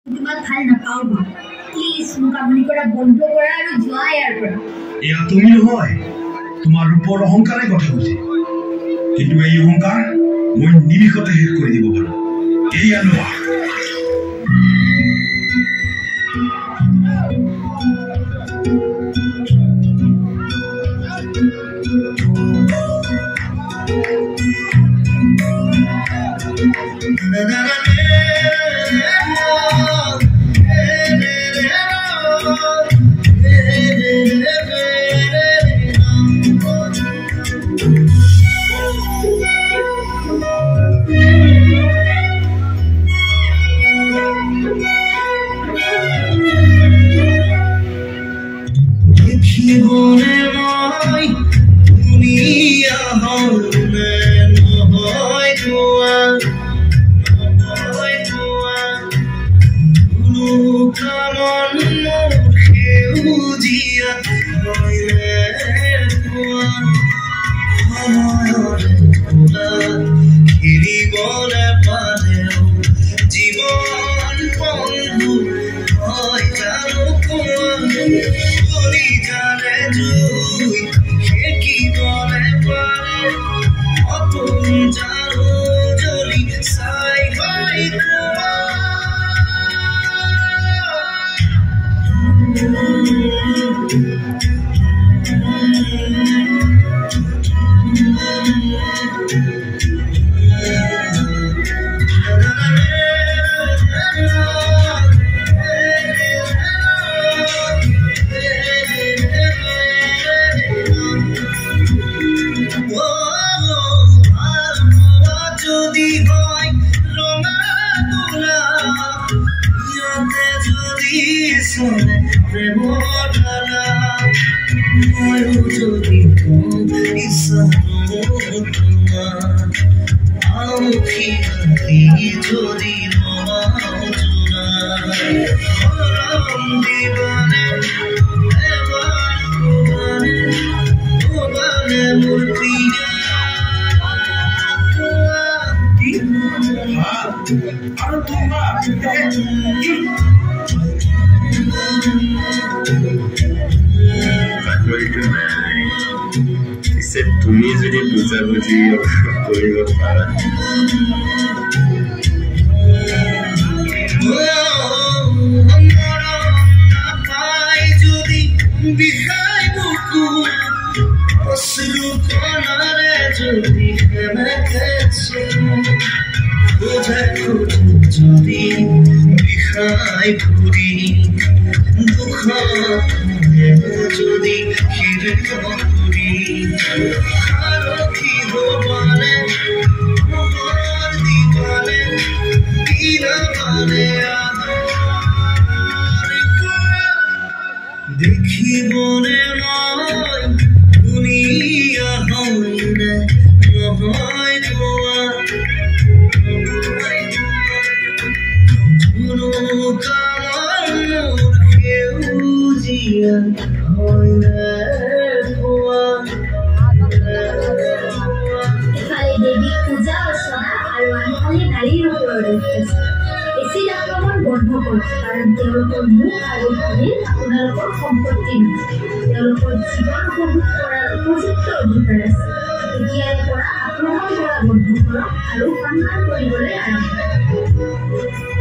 তোমাক ভাল নাপাওঁ প্লিজ মোক আপুনি কৰা বন্ধ কৰা আৰু যোৱা ইয়াৰ পৰা এয়া তুমি নহয় তোমাৰ ৰূপৰ অহংকাৰে কথা কৈছে কিন্তু এই অহংকাৰ মই নিমিষতে শেষ কৰি দিব পাৰোঁ এয়া লোৱা তুমি যদি বুঝাবুঝি কৰিব পাৰা সম্পত্তি তেওঁলোকৰ জীৱন উপভোগ কৰাৰ উপযুক্ত অধিকাৰ আছে এতিয়াৰ পৰা আক্ৰমণ কৰা বন্ধ কৰক আৰু সন্মান কৰিবলৈ আৰম্ভ কৰক